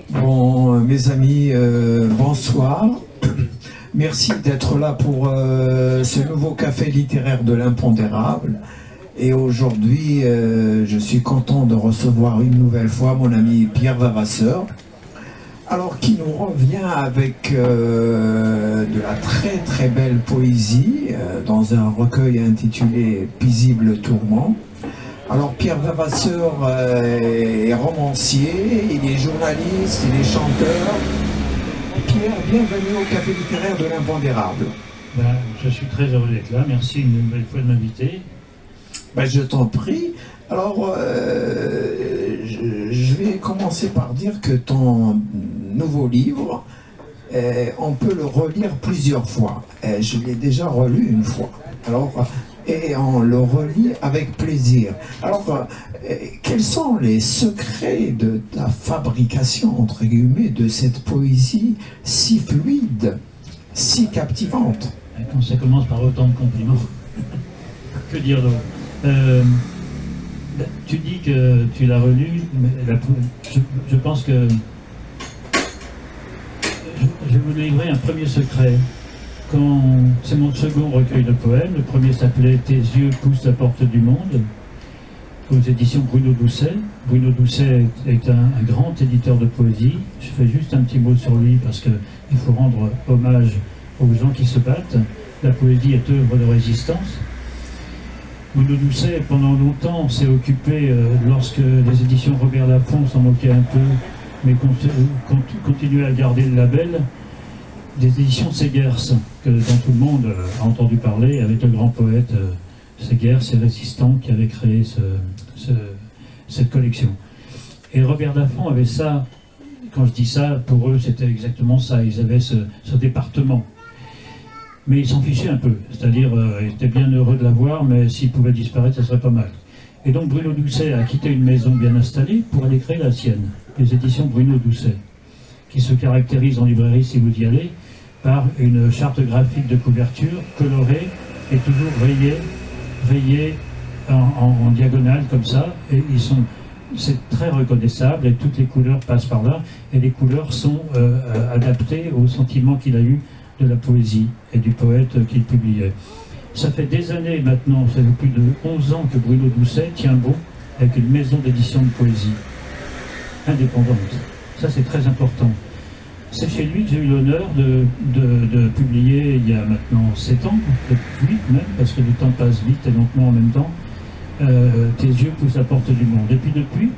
Bon, mes amis, bonsoir. Merci d'être là pour ce nouveau café littéraire de l'impondérable. Et aujourd'hui, je suis content de recevoir une nouvelle fois mon ami Pierre Vavasseur, alors qui nous revient avec de la très très belle poésie dans un recueil intitulé Paisible Tourment. Alors Pierre Vavasseur est romancier, il est journaliste, il est chanteur. Pierre, bienvenue au Café littéraire de l'impondérable. Je suis très heureux d'être là, merci une nouvelle fois de m'inviter. Je t'en prie. Alors, je vais commencer par dire que ton nouveau livre, on peut le relire plusieurs fois. Je l'ai déjà relu une fois. Alors, et on le relit avec plaisir. Alors, quels sont les secrets de la fabrication, entre guillemets, de cette poésie si fluide, si captivante? Quand ça commence par autant de compliments, que dire d'autre? Tu dis que tu l'as relu, mais je pense que je vais vous livrer un premier secret. C'est mon second recueil de poèmes. Le premier s'appelait « Tes yeux poussent la porte du monde » aux éditions Bruno Doucet. Bruno Doucet est un grand éditeur de poésie. Je fais juste un petit mot sur lui parce qu'il faut rendre hommage aux gens qui se battent. La poésie est œuvre de résistance. Bruno Doucet, pendant longtemps, s'est occupé, lorsque les éditions Robert Laffont s'en moquaient un peu, mais continuaient à garder le label, des éditions Segers, dont tout le monde a entendu parler, avec le grand poète Segers et Résistant qui avait créé cette collection. Et Robert Laffont avait ça, quand je dis ça, pour eux c'était exactement ça, ils avaient ce département. Mais ils s'en fichaient un peu, c'est-à-dire ils étaient bien heureux de l'avoir, mais s'il pouvait disparaître, ça serait pas mal. Et donc Bruno Doucet a quitté une maison bien installée pour aller créer la sienne, les éditions Bruno Doucet, qui se caractérise en librairie, si vous y allez, par une charte graphique de couverture colorée et toujours rayée en diagonale comme ça, et c'est très reconnaissable et toutes les couleurs passent par là, et les couleurs sont adaptées au sentiment qu'il a eu de la poésie et du poète qu'il publiait. Ça fait des années maintenant, ça fait plus de 11 ans que Bruno Doucet tient bon avec une maison d'édition de poésie indépendante. Ça c'est très important. C'est chez lui que j'ai eu l'honneur de publier il y a maintenant 7 ans, peut-être 8 même, parce que le temps passe vite et lentement en même temps, Tes yeux poussent la porte du monde. Et puis depuis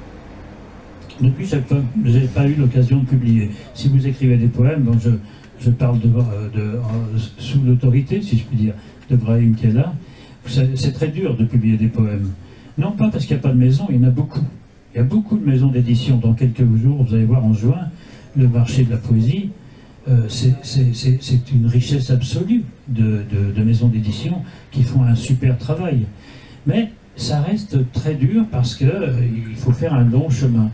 je n'ai pas eu l'occasion de publier. Si vous écrivez des poèmes, donc je parle sous l'autorité, si je puis dire, de Brahim qui est là, c'est très dur de publier des poèmes. Non pas parce qu'il n'y a pas de maison, il y en a beaucoup. Il y a beaucoup de maisons d'édition. Dans quelques jours, vous allez voir en juin, le marché de la poésie, c'est une richesse absolue de maisons d'édition qui font un super travail. Mais ça reste très dur parce qu'il faut faire un long chemin.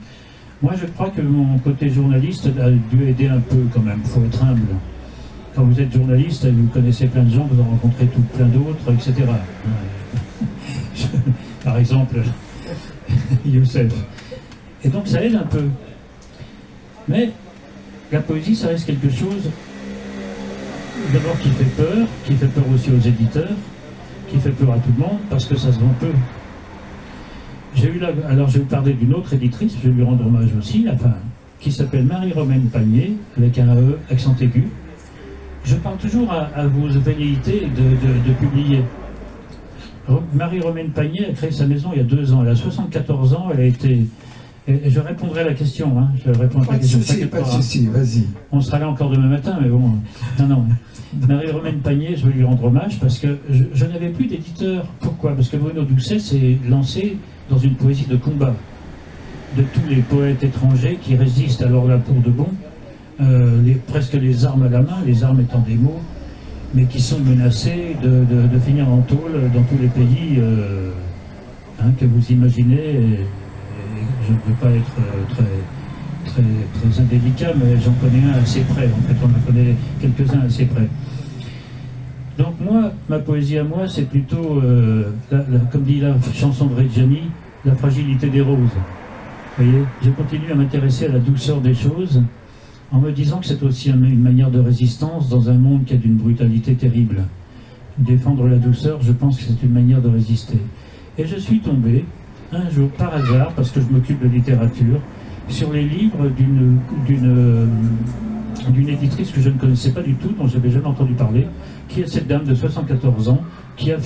Moi, je crois que mon côté journaliste a dû aider un peu quand même. Il faut être humble. Quand vous êtes journaliste, vous connaissez plein de gens, vous en rencontrez plein d'autres, etc. Par exemple, Youssef. Et donc ça aide un peu. Mais la poésie, ça reste quelque chose, d'abord qui fait peur aussi aux éditeurs, qui fait peur à tout le monde, parce que ça se vend peu. Alors je vais vous parler d'une autre éditrice, je vais lui rendre hommage aussi, qui s'appelle Marie-Romaine Pagné, avec un E, accent aigu. Je parle toujours à vos velléités de publier. Marie-Romaine Pagné a créé sa maison il y a 2 ans, elle a 74 ans, elle a été... Et je répondrai à la question, hein. Je répondrai à la question. Pas de souci, vas-y. On sera là encore demain matin, mais bon... Non. Marie-Romaine Pagné, je veux lui rendre hommage parce que je n'avais plus d'éditeur. Pourquoi? Parce que Bruno Doucet s'est lancé dans une poésie de combat de tous les poètes étrangers qui résistent alors là pour de bon, presque les armes à la main, les armes étant des mots, mais qui sont menacés de finir en tôle dans tous les pays que vous imaginez. Et je ne veux pas être très indélicat, mais j'en connais un assez près. En fait, on en connaît quelques-uns assez près. Donc moi, ma poésie à moi, c'est plutôt, comme dit la chanson de Reggiani, la fragilité des roses. Vous voyez, je continue à m'intéresser à la douceur des choses en me disant que c'est aussi une manière de résistance dans un monde qui a d'une brutalité terrible. Défendre la douceur, je pense que c'est une manière de résister. Et je suis tombé, un jour, par hasard, parce que je m'occupe de littérature, sur les livres d'une éditrice que je ne connaissais pas du tout, dont je n'avais jamais entendu parler, qui est cette dame de 74 ans, qui a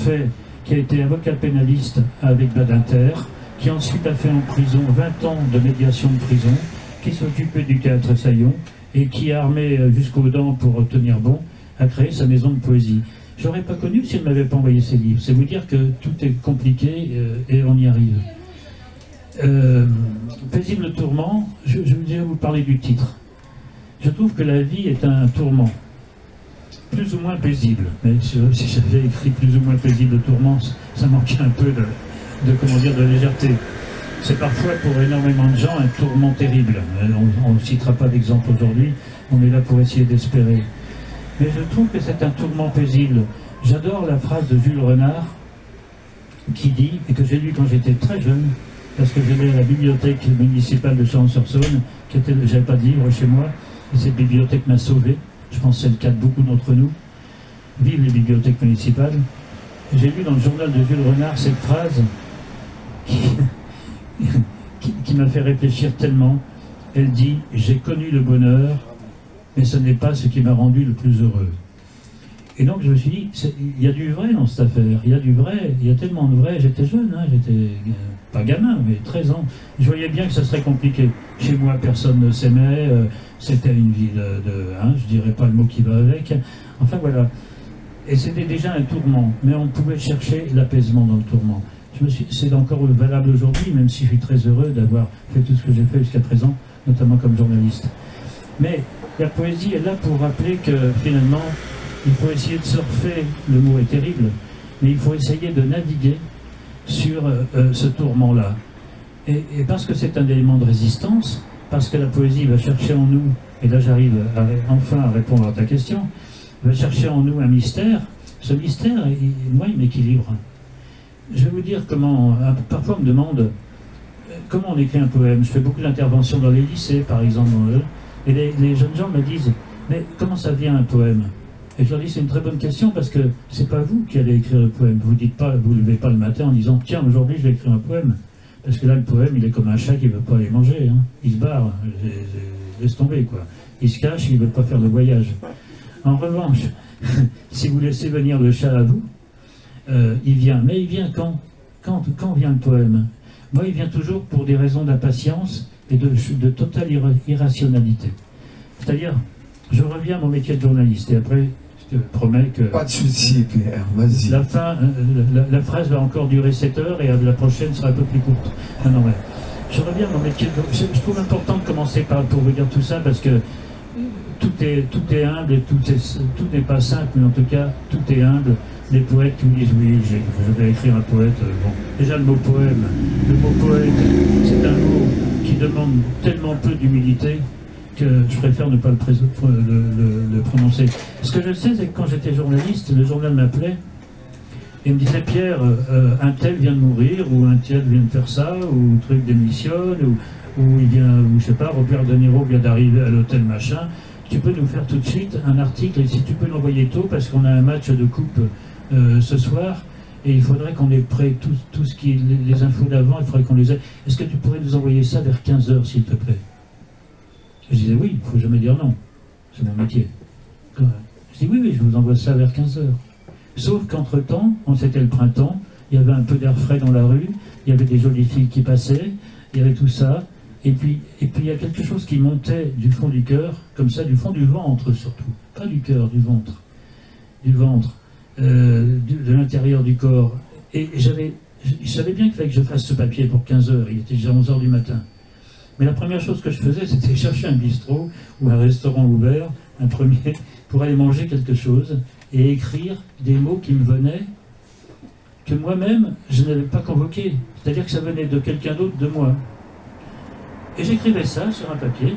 été avocat pénaliste avec Badinter, qui ensuite a fait en prison 20 ans de médiation de prison, qui s'occupait du théâtre Saillon, et qui, armé jusqu'aux dents pour tenir bon, a créé sa maison de poésie. Je n'aurais pas connu si elle ne m'avait pas envoyé ses livres. C'est vous dire que tout est compliqué et on y arrive. Paisible tourment, je vais vous parler du titre. Je trouve que la vie est un tourment, plus ou moins paisible. Mais si j'avais écrit plus ou moins paisible tourment, ça manquait un peu de légèreté. C'est parfois pour énormément de gens un tourment terrible. On ne citera pas d'exemple aujourd'hui, on est là pour essayer d'espérer. Mais je trouve que c'est un tourment paisible. J'adore la phrase de Jules Renard qui dit, et que j'ai lu quand j'étais très jeune, parce que j'allais à la bibliothèque municipale de Chalon-sur-Saône, j'avais pas de livre chez moi, et cette bibliothèque m'a sauvé. Je pense que c'est le cas de beaucoup d'entre nous. Vive les bibliothèques municipales. J'ai lu dans le journal de Jules Renard cette phrase qui m'a fait réfléchir tellement. Elle dit « J'ai connu le bonheur, mais ce n'est pas ce qui m'a rendu le plus heureux. » Et donc je me suis dit, il y a du vrai dans cette affaire, il y a du vrai, il y a tellement de vrai. J'étais jeune, hein, j'étais pas gamin, mais 13 ans. Je voyais bien que ça serait compliqué. Chez moi, personne ne s'aimait, c'était une vie je dirais pas le mot qui va avec. Enfin voilà. Et c'était déjà un tourment, mais on pouvait chercher l'apaisement dans le tourment. C'est encore valable aujourd'hui, même si je suis très heureux d'avoir fait tout ce que j'ai fait jusqu'à présent, notamment comme journaliste. Mais la poésie est là pour rappeler que finalement, il faut essayer de surfer, le mot est terrible, mais il faut essayer de naviguer sur ce tourment-là. Et parce que c'est un élément de résistance, parce que la poésie va chercher en nous, et là j'arrive enfin à répondre à ta question, va chercher en nous un mystère. Ce mystère, moi, il m'équilibre. Je vais vous dire comment, parfois on me demande comment on écrit un poème. Je fais beaucoup d'interventions dans les lycées, par exemple, et les jeunes gens me disent, mais comment ça vient un poème? Et je leur dis, c'est une très bonne question, parce que c'est pas vous qui allez écrire le poème. Vous dites pas, vous levez pas le matin en disant, tiens, aujourd'hui je vais écrire un poème. Parce que là, le poème, il est comme un chat qui veut pas aller manger, hein. Il se barre, laisse tomber, quoi. Il se cache, il veut pas faire de voyage. En revanche, si vous laissez venir le chat à vous, il vient. Mais il vient quand vient le poème? Moi, il vient toujours pour des raisons d'impatience et de totale irrationalité. C'est-à-dire, je reviens à mon métier de journaliste, et après, je te promets que... Pas de souci, Pierre, vas-y. La phrase va encore durer 7 heures, et la prochaine sera un peu plus courte. Non, ouais. Je reviens à mon métier de... Je trouve important de commencer pour vous dire tout ça, parce que tout est humble, et tout n'est pas simple, mais en tout cas, tout est humble. Les poètes qui me disent, oui, je vais écrire un poète. Bon. Déjà, le mot poème, le mot poète, c'est un mot qui demande tellement peu d'humilité que je préfère ne pas le prononcer. Ce que je sais, c'est que quand j'étais journaliste, le journal m'appelait et me disait, Pierre, un tel vient de mourir, ou un tel vient de faire ça, ou truc démissionne, ou il vient, ou je sais pas, Robert De Niro vient d'arriver à l'hôtel machin. Tu peux nous faire tout de suite un article, et si tu peux l'envoyer tôt, parce qu'on a un match de coupe ce soir, et il faudrait qu'on ait prêt tout ce qui les infos d'avant, il faudrait qu'on les ait. Est-ce que tu pourrais nous envoyer ça vers 15 h, s'il te plaît? Je disais, oui, il ne faut jamais dire non, c'est mon métier. Je dis, oui, je vous envoie ça vers 15 h. Sauf qu'entre-temps, c'était le printemps, il y avait un peu d'air frais dans la rue, il y avait des jolies filles qui passaient, il y avait tout ça, et puis il y a quelque chose qui montait du fond du cœur, comme ça, du fond du ventre surtout, pas du cœur, du ventre, de l'intérieur du corps. Et je savais bien qu'il fallait que je fasse ce papier pour 15 h, il était déjà 11 h du matin. Mais la première chose que je faisais, c'était chercher un bistrot ou un restaurant ouvert, un premier, pour aller manger quelque chose et écrire des mots qui me venaient, que moi-même, je n'avais pas convoqués. C'est-à-dire que ça venait de quelqu'un d'autre, de moi. Et j'écrivais ça sur un papier.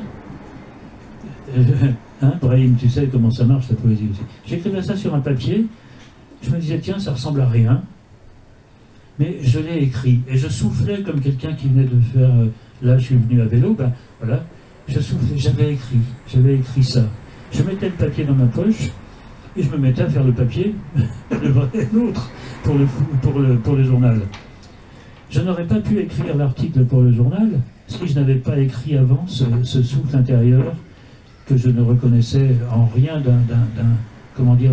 Brahim, tu sais comment ça marche, la poésie aussi. J'écrivais ça sur un papier, je me disais, tiens, ça ressemble à rien. Mais je l'ai écrit, et je soufflais comme quelqu'un qui venait de faire là je suis venu à vélo, ben voilà, je soufflais, j'avais écrit ça. Je mettais le papier dans ma poche et je me mettais à faire le papier, le vrai et l'autre, pour le journal. Je n'aurais pas pu écrire l'article pour le journal si je n'avais pas écrit avant ce souffle intérieur que je ne reconnaissais en rien comment dire,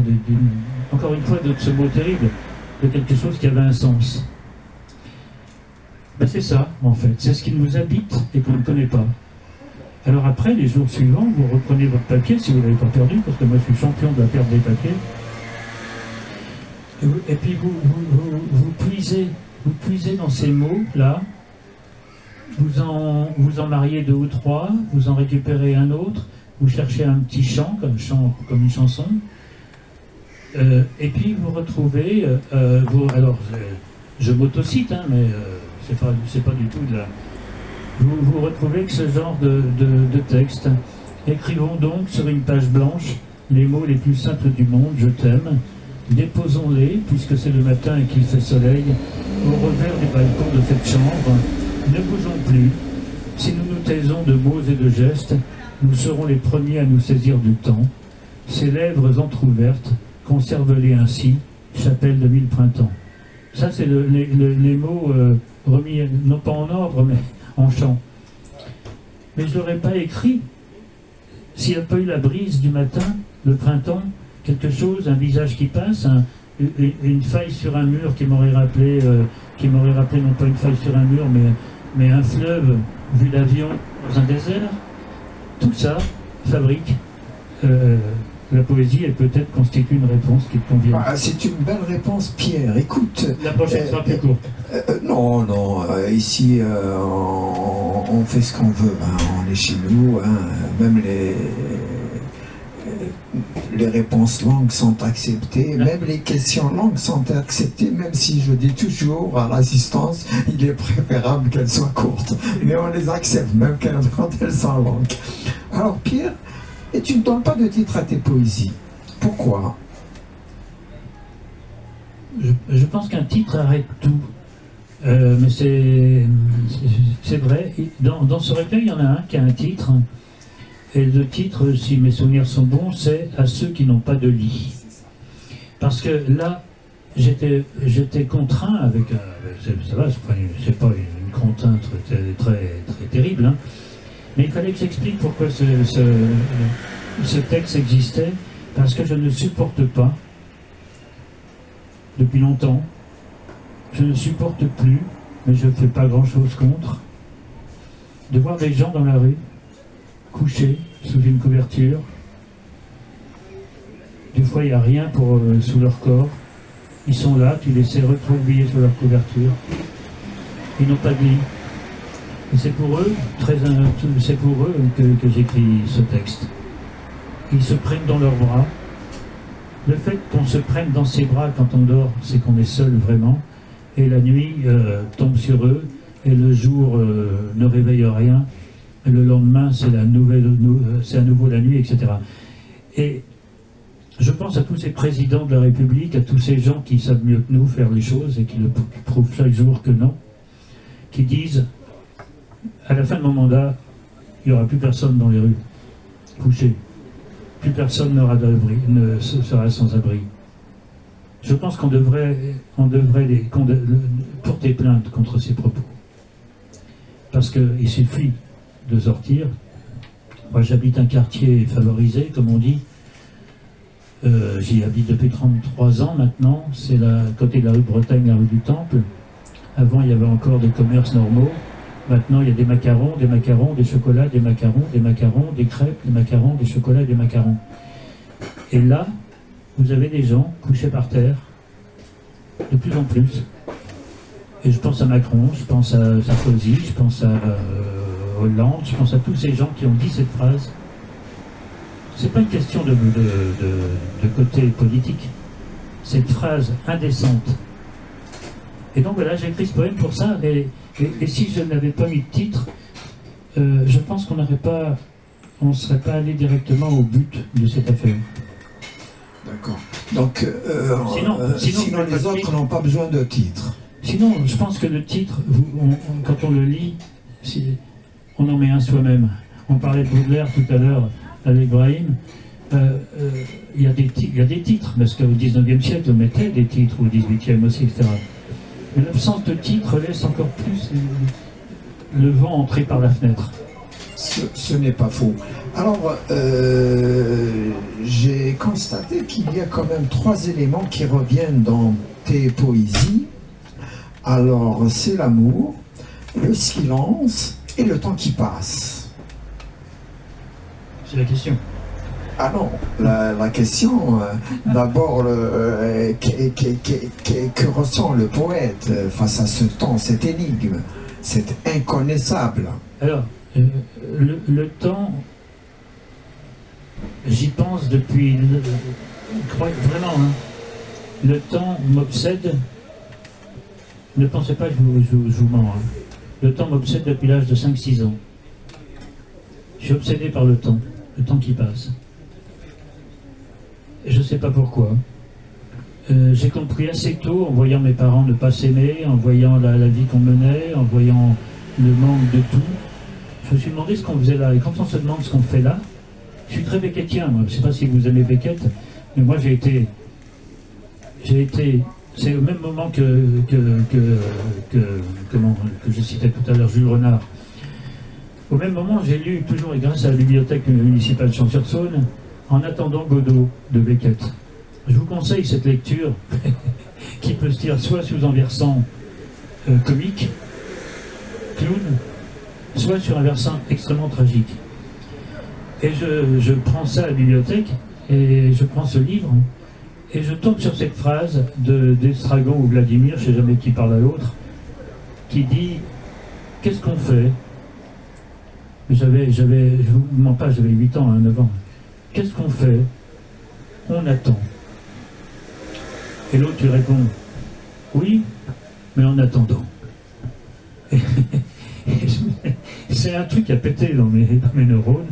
encore une fois, de ce mot terrible, de quelque chose qui avait un sens. Ben c'est ça, en fait, c'est ce qui nous habite et qu'on ne connaît pas. Alors après, les jours suivants, vous reprenez votre papier, si vous ne l'avez pas perdu, parce que moi je suis champion de la perte des papiers, et puis vous puisez dans ces mots-là, vous en mariez 2 ou 3, vous en récupérez un autre, vous cherchez un petit chant, comme une chanson, et puis vous retrouvez, alors je m'autocite, hein, mais c'est pas du tout de la... Vous retrouvez que ce genre de texte. Écrivons donc sur une page blanche les mots les plus simples du monde, je t'aime. Déposons-les, puisque c'est le matin et qu'il fait soleil, au revers du balcon de cette chambre. Ne bougeons plus. Si nous nous taisons de mots et de gestes, nous serons les premiers à nous saisir du temps. Ces lèvres entr'ouvertes, conserve-les ainsi, chapelle de 1000 printemps. Ça, c'est les mots remis, non pas en ordre, mais en chant. Mais je ne l'aurais pas écrit s'il n'y a pas eu la brise du matin, le printemps, quelque chose, un visage qui passe, une faille sur un mur qui m'aurait rappelé non pas une faille sur un mur, mais un fleuve vu d'avion dans un désert. Tout ça fabrique la poésie et peut-être constitue une réponse qui te convient. Ah, c'est une belle réponse, Pierre. Écoute. La prochaine sera plus courte. Non, ici, on fait ce qu'on veut. Hein, on est chez nous. Hein, même les réponses longues sont acceptées. Même les questions longues sont acceptées. Même si je dis toujours à l'assistance, il est préférable qu'elles soient courtes. Mais on les accepte, même quand elles sont longues. Alors, Pierre, et tu ne donnes pas de titre à tes poésies. Pourquoi? Je pense qu'un titre arrête tout. Mais c'est vrai. Dans ce recueil, il y en a un qui a un titre. Et le titre, si mes souvenirs sont bons, c'est « À ceux qui n'ont pas de lit ». Parce que là, j'étais contraint avec... ça va, c'est pas une contrainte très terrible, hein. Mais il fallait que j'explique pourquoi ce texte existait, parce que je ne supporte pas, depuis longtemps, je ne supporte plus, mais je ne fais pas grand-chose contre, de voir des gens dans la rue, couchés sous une couverture. Des fois, il n'y a rien sous leur corps. Ils sont là, tu les sais recroquevillés sur leur couverture. Ils n'ont pas de lit. Et c'est pour eux, que j'écris ce texte. Ils se prennent dans leurs bras. Le fait qu'on se prenne dans ses bras quand on dort, c'est qu'on est seul vraiment. Et la nuit tombe sur eux, et le jour ne réveille rien. Et le lendemain, c'est à nouveau la nuit, etc. Et je pense à tous ces présidents de la République, à tous ces gens qui savent mieux que nous faire les choses et qui le prouvent chaque jour que non, qui disent à la fin de mon mandat, il n'y aura plus personne dans les rues, couché. Plus personne ne sera sans abri. Je pense qu'on devrait porter plainte contre ces propos. Parce qu'il suffit de sortir. Moi, j'habite un quartier favorisé, comme on dit. J'y habite depuis 33 ans maintenant. C'est à côté de la rue de Bretagne, la rue du Temple. Avant, il y avait encore des commerces normaux. Maintenant, il y a des macarons, des chocolats, des macarons, des crêpes, des macarons, des chocolats, des macarons. Et là, vous avez des gens couchés par terre, de plus en plus. Et je pense à Macron, je pense à Sarkozy, je pense à Hollande, je pense à tous ces gens qui ont dit cette phrase. C'est pas une question de côté politique. C'est une phrase indécente. Et donc voilà, j'ai écrit ce poème pour ça. Et si je n'avais pas mis de titre, je pense qu'on ne serait pas allé directement au but de cette affaire. D'accord. Donc, sinon les autres n'ont pas besoin de titre. Sinon, je pense que le titre, quand on le lit, on en met un soi-même. On parlait de Baudelaire tout à l'heure avec Brahim. Il y a des titres, parce qu'au XIXe siècle, on mettait des titres, au XVIIIe aussi, etc. Mais l'absence de titres laisse encore plus le vent entrer par la fenêtre. Ce n'est pas faux. Alors, j'ai constaté qu'il y a quand même 3 éléments qui reviennent dans tes poésies. Alors, c'est l'amour, le silence et le temps qui passe. C'est la question. Ah non, la question, d'abord, que ressent le poète face à ce temps, cette énigme, cette inconnaissable? Alors, le temps, j'y pense depuis, vraiment, hein, le temps m'obsède. Ne pensez pas que je vous mens. Hein. Le temps m'obsède depuis l'âge de 5-6 ans. Je suis obsédé par le temps qui passe. Je ne sais pas pourquoi. J'ai compris assez tôt, en voyant mes parents ne pas s'aimer, en voyant la vie qu'on menait, en voyant le manque de tout. Je me suis demandé ce qu'on faisait là. Et quand on se demande ce qu'on fait là, je suis très beckettien, moi. Je ne sais pas si vous aimez Beckett, mais moi j'ai été... C'est au même moment que je citais tout à l'heure, Jules Renard. Au même moment, j'ai lu, toujours et grâce à la bibliothèque municipale de Champs-sur-Saône, En attendant Godot de Beckett. Je vous conseille cette lecture qui peut se lire soit sous un versant comique, clown, soit sur un versant extrêmement tragique. Et je prends ça à la bibliothèque, et je prends ce livre, et je tombe sur cette phrase d'Estragon ou Vladimir, je ne sais jamais qui parle à l'autre, qui dit « Qu'est-ce qu'on fait ?» je vous mens pas, j'avais 8 ans, 9 ans. « Qu'est-ce qu'on fait ?» On attend. Et l'autre lui répond « Oui, mais en attendant. » C'est un truc qui a pété dans mes neurones,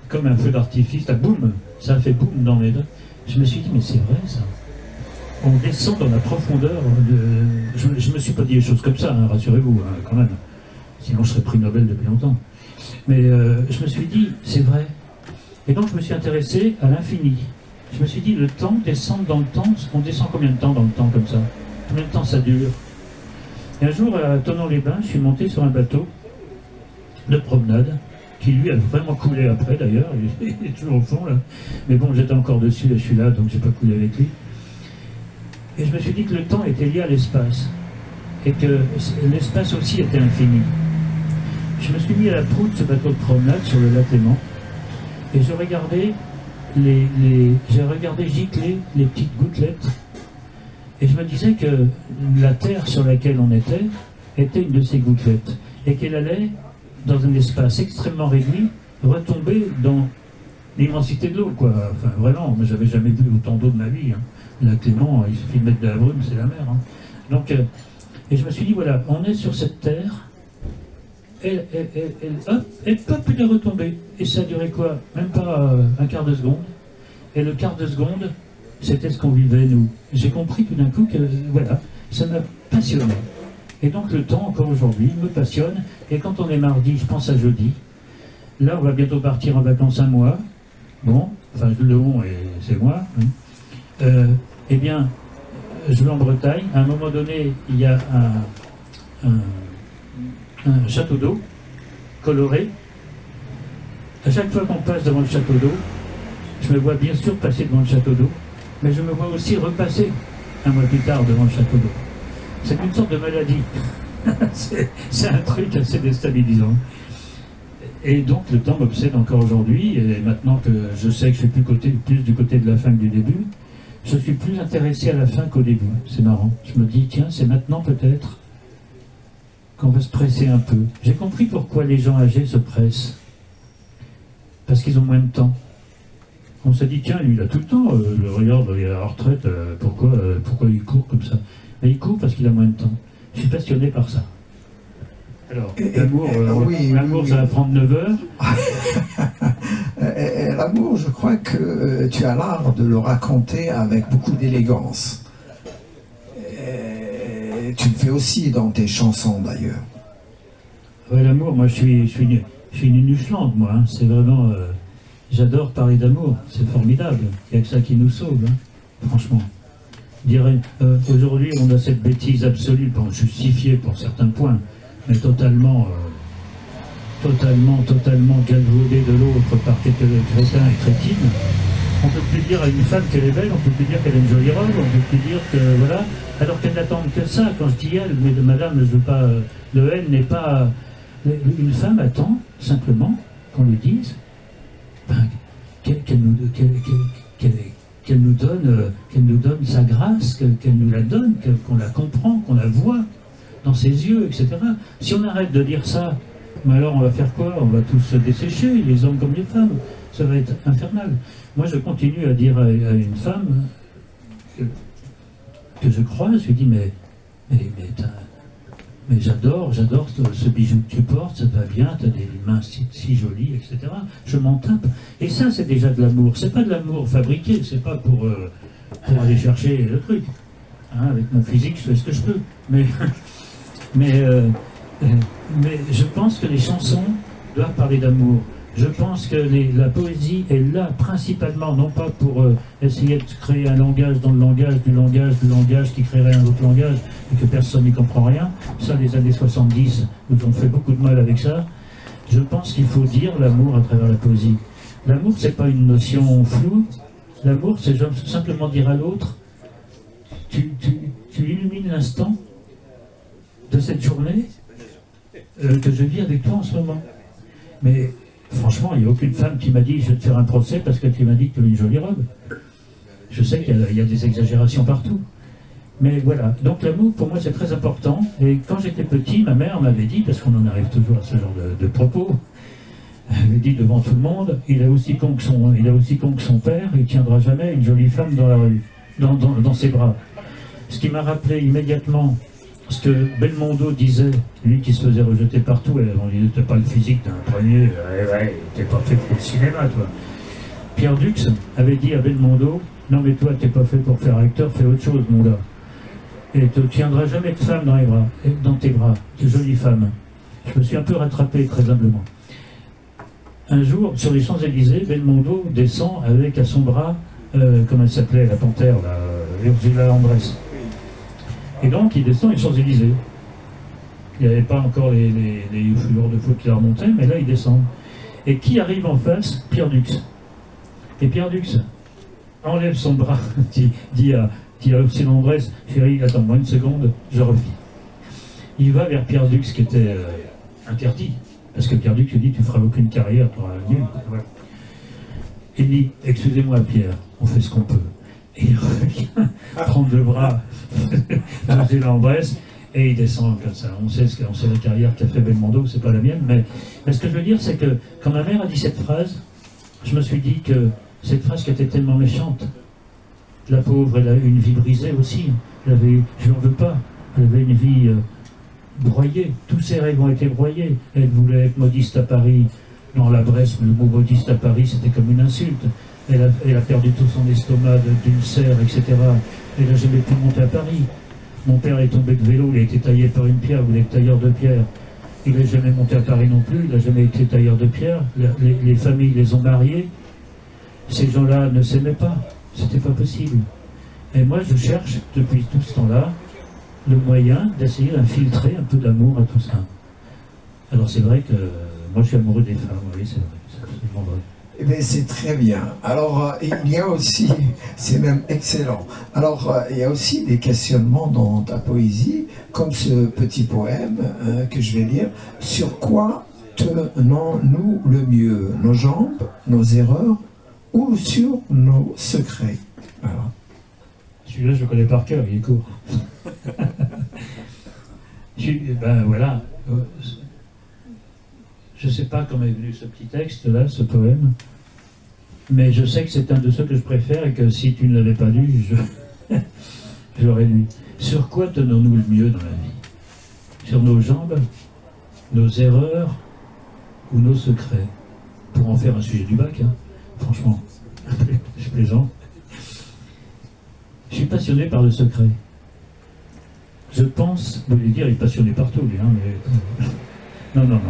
comme un feu d'artifice, boum, ça a fait boum dans mes deux. Je me suis dit, mais c'est vrai ça. On descend dans la profondeur de... Je me suis pas dit des choses comme ça, hein, rassurez-vous, hein, quand même. Sinon je serais prix Nobel depuis longtemps. Mais je me suis dit, c'est vrai. Et donc je me suis intéressé à l'infini. Je me suis dit, le temps, descendre dans le temps, on descend combien de temps dans le temps comme ça? Combien de temps ça dure? Et un jour, à Thonon-les-Bains, je suis monté sur un bateau de promenade, qui lui a vraiment coulé après d'ailleurs, il est toujours au fond là. Mais bon, j'étais encore dessus, et je suis là, donc j'ai pas coulé avec lui. Et je me suis dit que le temps était lié à l'espace, et que l'espace aussi était infini. Je me suis mis à la proue de ce bateau de promenade sur le lac Léman, et je regardais j'ai regardé gicler les petites gouttelettes, et je me disais que la terre sur laquelle on était une de ces gouttelettes, et qu'elle allait, dans un espace extrêmement réduit, retomber dans l'immensité de l'eau, quoi. Enfin, vraiment, mais j'avais jamais vu autant d'eau de ma vie. Hein. La Clément, il suffit de mettre de la brume, c'est la mer. Hein. Donc, et je me suis dit, voilà, on est sur cette terre, elle peut plus retomber. Et ça a duré quoi? Même pas un quart de seconde. Et le quart de seconde, c'était ce qu'on vivait, nous. J'ai compris tout d'un coup que, voilà, ça m'a passionné. Et donc le temps, encore aujourd'hui, me passionne. Et quand on est mardi, je pense à jeudi. Là, on va bientôt partir en vacances 1 mois. Bon, enfin, le on, c'est moi. Hein. Eh bien, je vais en Bretagne. À un moment donné, il y a un château d'eau coloré. À chaque fois qu'on passe devant le château d'eau, je me vois bien sûr passer devant le château d'eau, mais je me vois aussi repasser 1 mois plus tard devant le château d'eau. C'est une sorte de maladie. C'est un truc assez déstabilisant. Et donc le temps m'obsède encore aujourd'hui, et maintenant que je sais que je suis plus du côté de la fin que du début, je suis plus intéressé à la fin qu'au début. C'est marrant. Je me dis, tiens, c'est maintenant peut-être qu'on va se presser un peu. J'ai compris pourquoi les gens âgés se pressent. Parce qu'ils ont moins de temps. On s'est dit, tiens, lui, il a tout le temps, regarde, il est à la retraite, pourquoi il court comme ça? Mais il court parce qu'il a moins de temps. Je suis passionné par ça. Alors, l'amour, ça va prendre 9 heures. L'amour, je crois que tu as l'art de le raconter avec beaucoup d'élégance. Tu le fais aussi dans tes chansons, d'ailleurs. Ouais, l'amour, moi, je suis Je suis une nuchlangue, moi, hein. C'est vraiment... j'adore parler d'amour, c'est formidable. Il n'y a que ça qui nous sauve, hein, franchement. Je dirais, aujourd'hui, on a cette bêtise absolue, bon, justifiée pour certains points, mais totalement galvaudée de l'autre par quelques crétins et crétines. On ne peut plus dire à une femme qu'elle est belle, on ne peut plus dire qu'elle a une jolie robe, on ne peut plus dire que, voilà, alors qu'elle n'attend que ça. Quand je dis elle, mais madame, je veux pas, le elle n'est pas... Une femme attend simplement qu'on lui dise ben, qu'elle nous donne sa grâce, qu'elle nous la donne, qu'on la comprend, qu'on la voit dans ses yeux, etc. Si on arrête de dire ça, mais alors on va faire quoi? On va tous se dessécher, les hommes comme les femmes. Ça va être infernal. Moi, je continue à dire à une femme que je croise, je lui dis, mais j'adore ce bijou que tu portes, ça te va bien, tu as des mains si jolies, etc. Je m'en tape. Et ça, c'est déjà de l'amour. C'est pas de l'amour fabriqué, c'est pas pour aller chercher le truc. Hein, avec mon physique, je fais ce que je peux. Mais je pense que les chansons doivent parler d'amour. Je pense que la poésie est là principalement, non pas pour essayer de créer un langage dans le langage du langage qui créerait un autre langage et que personne n'y comprend rien. Ça, les années 70 nous ont fait beaucoup de mal avec ça. Je pense qu'il faut dire l'amour à travers la poésie. L'amour, c'est pas une notion floue. L'amour, c'est simplement dire à l'autre, tu illumines l'instant de cette journée que je vis avec toi en ce moment. Mais franchement, il n'y a aucune femme qui m'a dit « je vais te faire un procès parce que tu m'as dit que tu as une jolie robe ». Je sais qu'il y a des exagérations partout. Mais voilà, donc l'amour pour moi c'est très important. Et quand j'étais petit, ma mère m'avait dit, parce qu'on en arrive toujours à ce genre de propos, elle m'a dit devant tout le monde, il est aussi con que son père, il ne tiendra jamais une jolie femme dans la rue, dans ses bras. Ce qui m'a rappelé immédiatement ce que Belmondo disait, lui qui se faisait rejeter partout, on lui disait pas le physique d'un premier, t'es pas fait pour le cinéma toi. Pierre Dux avait dit à Belmondo, non mais toi t'es pas fait pour faire acteur, fais autre chose mon gars. Et tu ne tiendras jamais de femme dans tes bras, de jolie femme. Je me suis un peu rattrapé très humblement. Un jour, sur les Champs-Élysées, Belmondo descend avec à son bras, comment elle s'appelait, la panthère, Ursula Andress. Et donc, il descend les Champs-Élysées. Il n'y avait pas encore les joueurs de foot qui la remontaient, mais là, il descend. Et qui arrive en face? Pierre Dux. Et Pierre Dux enlève son bras, dit à Ursula Andress, chérie, attends-moi une seconde, je reviens. Il va vers Pierre Dux, qui était interdit, parce que Pierre Dux lui dit, tu ne feras aucune carrière, tu auras nul. Voilà. Il dit, excusez-moi Pierre, on fait ce qu'on peut. Et il revient prendre le bras d'Ursula Andress, et il descend comme ça. On sait la carrière qu'a fait Belmondo, c'est pas la mienne, mais ce que je veux dire, c'est que quand ma mère a dit cette phrase, je me suis dit que cette phrase qui était tellement méchante, la pauvre, elle a eu une vie brisée aussi. Je n'en veux pas. Elle avait une vie broyée. Tous ses rêves ont été broyés. Elle voulait être modiste à Paris. Dans la Bresse, le mot modiste à Paris, c'était comme une insulte. Elle a perdu tout son estomac d'ulcère, etc. Elle n'a jamais pu monter à Paris. Mon père est tombé de vélo, il a été taillé par une pierre, il est tailleur de pierre. Il n'a jamais monté à Paris non plus, il n'a jamais été tailleur de pierre. Les familles les ont mariés. Ces gens-là ne s'aimaient pas. C'était pas possible. Et moi, je cherche, depuis tout ce temps-là, le moyen d'essayer d'infiltrer un peu d'amour à tout ça. Alors c'est vrai que moi, je suis amoureux des femmes, oui, c'est vrai. C'est absolument vrai. Eh bien, c'est très bien. Alors, il y a aussi, c'est même excellent. Alors, il y a aussi des questionnements dans ta poésie, comme ce petit poème que je vais lire. Sur quoi tenons-nous le mieux? Nos jambes, nos erreurs ou sur nos secrets? Voilà. Celui-là, je le connais par cœur, il est court. Ben voilà. Je ne sais pas comment est venu ce petit texte-là, ce poème, mais je sais que c'est un de ceux que je préfère et que si tu ne l'avais pas lu, j'aurais lu. Sur quoi tenons-nous le mieux dans la vie? Sur nos jambes, nos erreurs ou nos secrets? Pour en faire un sujet du bac, hein, franchement, je plaisante. Je suis passionné par le secret. Je pense, vous voulez dire, il est passionné partout, lui, hein, mais... Non.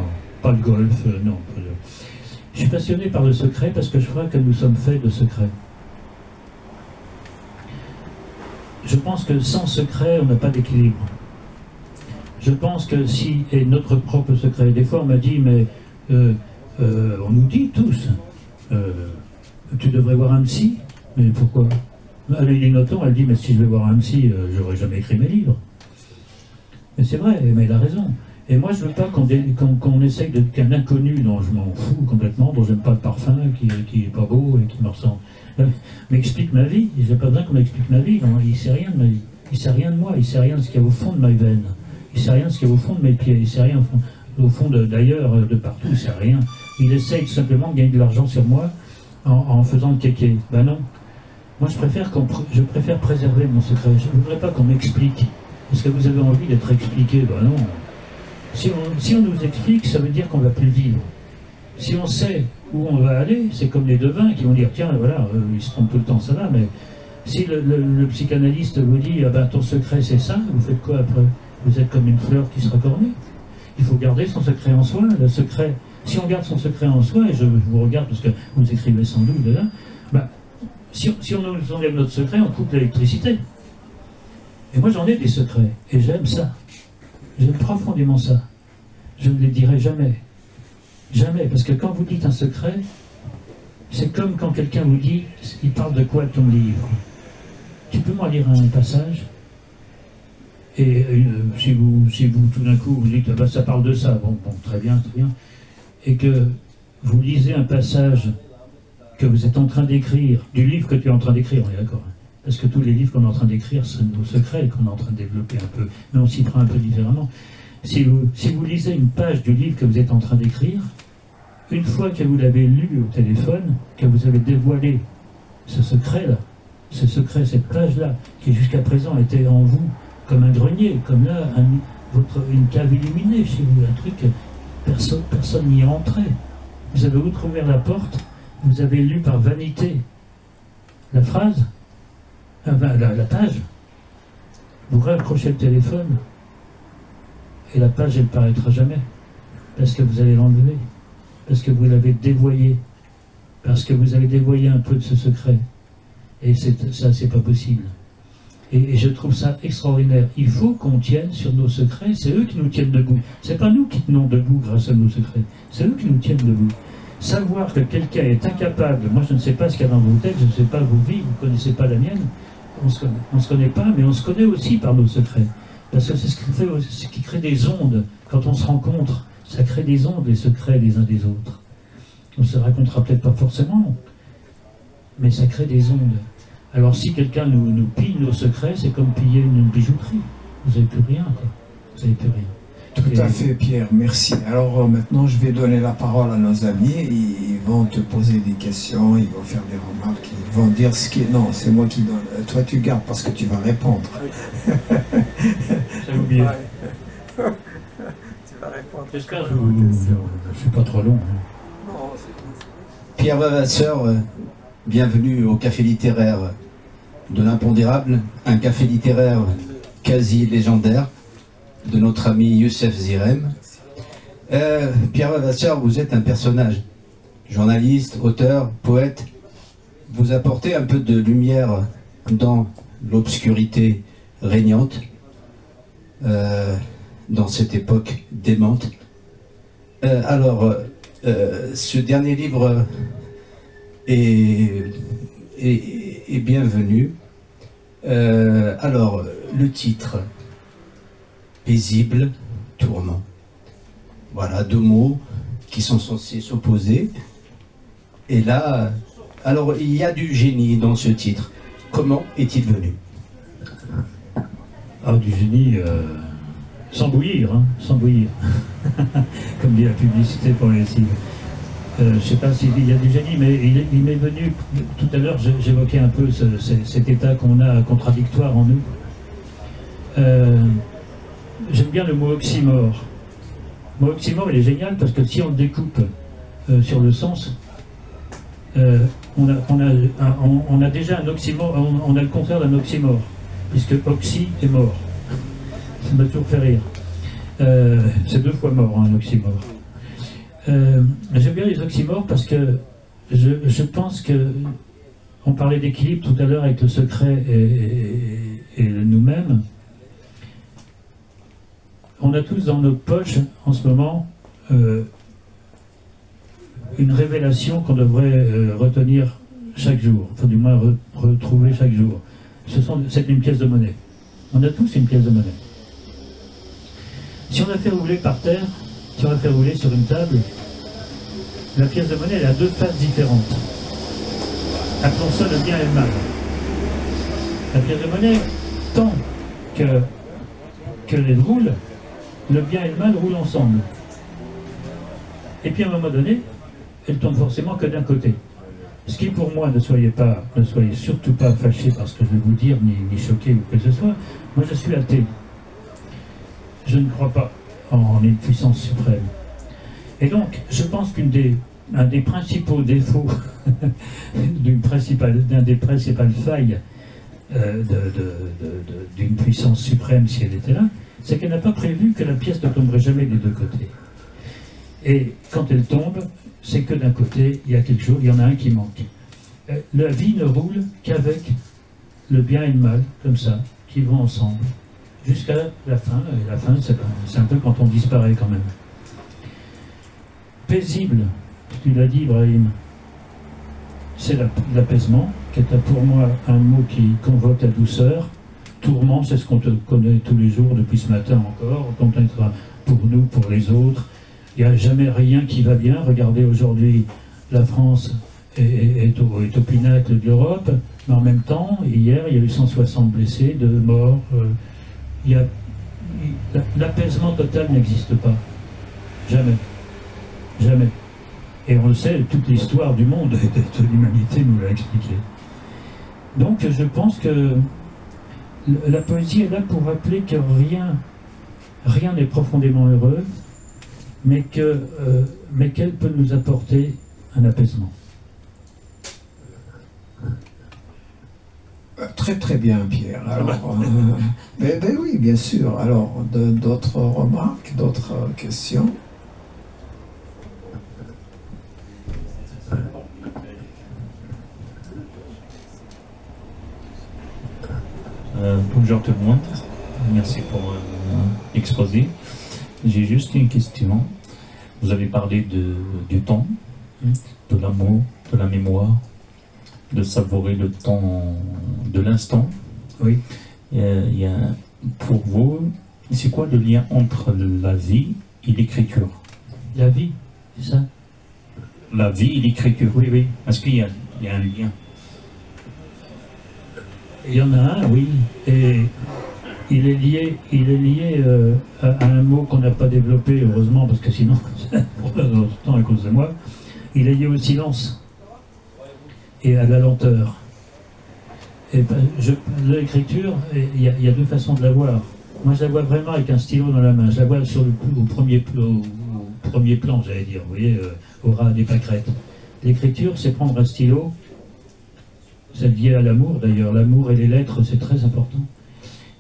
pas le golf, non. Je suis passionné par le secret parce que je crois que nous sommes faits de secrets. Je pense que sans secret, on n'a pas d'équilibre. Je pense que si, et notre propre secret, des fois on m'a dit, mais on nous dit tous, tu devrais voir un psy, mais pourquoi? Amélie Nothomb, elle dit, mais si je vais voir un psy, j'aurais jamais écrit mes livres. Mais c'est vrai, mais elle a raison. Et moi, je veux pas qu'on essaye qu'un inconnu dont je m'en fous complètement, dont j'aime pas le parfum, qui est pas beau et qui me ressemble, m'explique ma vie. J'ai pas besoin qu'on m'explique ma vie. Non, il sait rien de ma vie. Il sait rien de moi. Il sait rien de ce qu'il y a au fond de ma veine. Il sait rien de ce qu'il y a au fond de mes pieds. Il sait rien au fond d'ailleurs, de partout. Il sait rien. Il essaye tout simplement de gagner de l'argent sur moi en faisant le kéké. Ben non. Moi, je préfère préserver mon secret. Je ne voudrais pas qu'on m'explique. Est-ce que vous avez envie d'être expliqué? Ben non. Si on nous explique, ça veut dire qu'on ne va plus vivre. Si on sait où on va aller, c'est comme les devins qui vont dire, tiens, voilà, ils se trompent tout le temps, ça va, mais si le psychanalyste vous dit, ah ben ton secret c'est ça, vous faites quoi après? Vous êtes comme une fleur qui sera cornée. Il faut garder son secret en soi. Le secret, si on garde son secret en soi, et je vous regarde parce que vous écrivez sans doute là, ben, si on nous enlève notre secret, on coupe l'électricité. Et moi j'en ai des secrets, et j'aime ça. J'aime profondément ça. Je ne les dirai jamais. Jamais, parce que quand vous dites un secret, c'est comme quand quelqu'un vous dit, il parle de quoi ton livre? Tu peux m'en lire un passage? Et si vous tout d'un coup vous dites, ah ben, ça parle de ça, bon, très bien, et que vous lisez un passage que vous êtes en train d'écrire, du livre que tu es en train d'écrire, on est d'accord, hein? Parce que tous les livres qu'on est en train d'écrire, c'est nos secrets qu'on est en train de développer un peu, mais on s'y prend un peu différemment. Si vous lisez une page du livre que vous êtes en train d'écrire, une fois que vous l'avez lu au téléphone, que vous avez dévoilé ce secret-là, cette page-là, qui jusqu'à présent était en vous comme un grenier, comme là, une cave illuminée chez vous, un truc, personne n'y entrait. Vous avez ouvert la porte, vous avez lu par vanité la phrase, la page, vous raccrochez le téléphone, et la page, elle ne paraîtra jamais, parce que vous allez l'enlever, parce que vous l'avez dévoyé, parce que vous avez dévoyé un peu de ce secret. Et ça, c'est pas possible. Et je trouve ça extraordinaire. Il faut qu'on tienne sur nos secrets, c'est eux qui nous tiennent debout. C'est pas nous qui tenons debout grâce à nos secrets, c'est eux qui nous tiennent debout. Savoir que quelqu'un est incapable, moi je ne sais pas ce qu'il y a dans vos têtes, je ne sais pas vos vies, vous ne connaissez pas la mienne, on se connaît pas, mais on se connaît aussi par nos secrets. Parce que c'est ce qui crée des ondes. Quand on se rencontre, ça crée des ondes, les secrets des uns des autres. On ne se racontera peut-être pas forcément, mais ça crée des ondes. Alors si quelqu'un nous pille nos secrets, c'est comme piller une bijouterie. Vous n'avez plus rien, quoi. Vous n'avez plus rien. Tout à fait, Pierre, merci. Alors maintenant, je vais donner la parole à nos amis. Ils vont te poser des questions, ils vont faire des remarques, ils vont dire ce qui est... Non, c'est moi qui donne. Toi, tu gardes parce que tu vas répondre. J'ai oublié. Tu vas répondre. J'espère que je ne suis pas trop long. Hein. Non, Pierre Vavasseur, bienvenue au Café littéraire de l'Impondérable, un café littéraire quasi légendaire de notre ami Youssef Zirem. Pierre Vavasseur, vous êtes un personnage, journaliste, auteur, poète. Vous apportez un peu de lumière dans l'obscurité régnante, dans cette époque démente. Ce dernier livre est bienvenu. Le titre, paisible, tourment. Voilà, deux mots qui sont censés s'opposer. Et là, alors il y a du génie dans ce titre. Comment est-il venu? Ah, du génie, sans bouillir, hein, sans bouillir. Comme dit la publicité pour les cibles. Je ne sais pas s'il y a du génie, mais il m'est venu, tout à l'heure j'évoquais un peu cet état qu'on a contradictoire en nous. J'aime bien le mot oxymore. Le mot oxymore, il est génial parce que si on le découpe sur le sens, on a déjà un oxymore, on a le contraire d'un oxymore, puisque oxy est mort. Ça m'a toujours fait rire. C'est deux fois mort, un oxymore. J'aime bien les oxymores parce que je pense que on parlait d'équilibre tout à l'heure avec le secret et nous-mêmes. On a tous dans notre poche en ce moment une révélation qu'on devrait retenir chaque jour, enfin du moins retrouver chaque jour. C'est une pièce de monnaie. On a tous une pièce de monnaie. Si on la fait rouler par terre, si on la fait rouler sur une table, la pièce de monnaie elle a deux faces différentes. Appelons ça le bien et le mal. La pièce de monnaie, tant qu'elle roule, le bien et le mal roulent ensemble. Et puis à un moment donné, elle tourne forcément que d'un côté. Ce qui pour moi, ne soyez surtout pas fâchés par ce que je vais vous dire, ni choqués ou que ce soit, moi je suis athée. Je ne crois pas en une puissance suprême. Et donc, je pense qu'un des principaux défauts, d'un des principales failles d'une puissance suprême, si elle était là, c'est qu'elle n'a pas prévu que la pièce ne tomberait jamais des deux côtés. Et quand elle tombe, c'est que d'un côté, il y a quelque chose, il y en a un qui manque. La vie ne roule qu'avec le bien et le mal, comme ça, qui vont ensemble, jusqu'à la fin. Et la fin, c'est un peu quand on disparaît quand même. Paisible, tu l'as dit, Ibrahim, c'est l'apaisement, qui est pour moi un mot qui convoque la douceur. Tourment, c'est ce qu'on te connaît tous les jours, depuis ce matin encore, quand on est pour nous, pour les autres. Il n'y a jamais rien qui va bien. Regardez, aujourd'hui, la France est au pinacle de l'Europe, mais en même temps, hier, il y a eu 160 blessés, 2 morts. L'apaisement total n'existe pas. Jamais. Jamais. Et on le sait, toute l'histoire du monde et de l'humanité nous l'a expliqué. Donc, je pense que la poésie est là pour rappeler que rien n'est profondément heureux, mais qu'elle peut nous apporter un apaisement. Très très bien, Pierre. Alors, ben oui, bien sûr. Alors, d'autres remarques, d'autres questions? Bonjour tout le monde, merci pour l'exposé. J'ai juste une question. Vous avez parlé du temps, de l'amour, de la mémoire, de savourer le temps de l'instant. Oui. Pour vous, c'est quoi le lien entre la vie et l'écriture? La vie, c'est ça? La vie et l'écriture. Oui, oui. Est-ce qu'il y a un lien? Il y en a un, oui, et il est lié à un mot qu'on n'a pas développé, heureusement, parce que sinon, on perd notre temps à cause de moi. Il est lié au silence et à la lenteur. Et l'écriture, il y a deux façons de la voir. Moi, je la vois vraiment avec un stylo dans la main. Je la vois au premier plan, j'allais dire, vous voyez, au ras des pâquerettes. L'écriture, c'est prendre un stylo. C'est lié à l'amour d'ailleurs. L'amour et les lettres, c'est très important.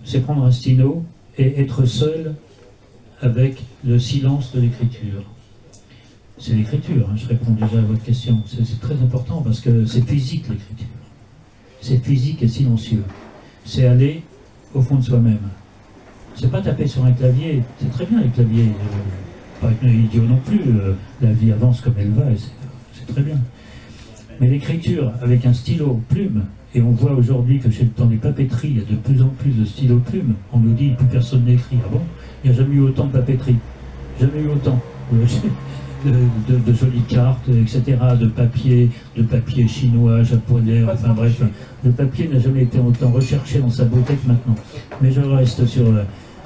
C'est prendre un stylo et être seul avec le silence de l'écriture. C'est l'écriture, hein, je réponds déjà à votre question. C'est très important parce que c'est physique l'écriture. C'est physique et silencieux. C'est aller au fond de soi-même. C'est pas taper sur un clavier. C'est très bien les claviers. Pas être idiot non plus. La vie avance comme elle va et c'est très bien. Mais l'écriture, avec un stylo, plume, et on voit aujourd'hui que dans les papeteries, il y a de plus en plus de stylos plumes. On nous dit que plus personne n'écrit. Ah bon? Il n'y a jamais eu autant de papeterie. Jamais eu autant. De jolies cartes, etc., de papier chinois, japonais, enfin bref. Le papier n'a jamais été autant recherché dans sa beauté que maintenant. Mais je reste sur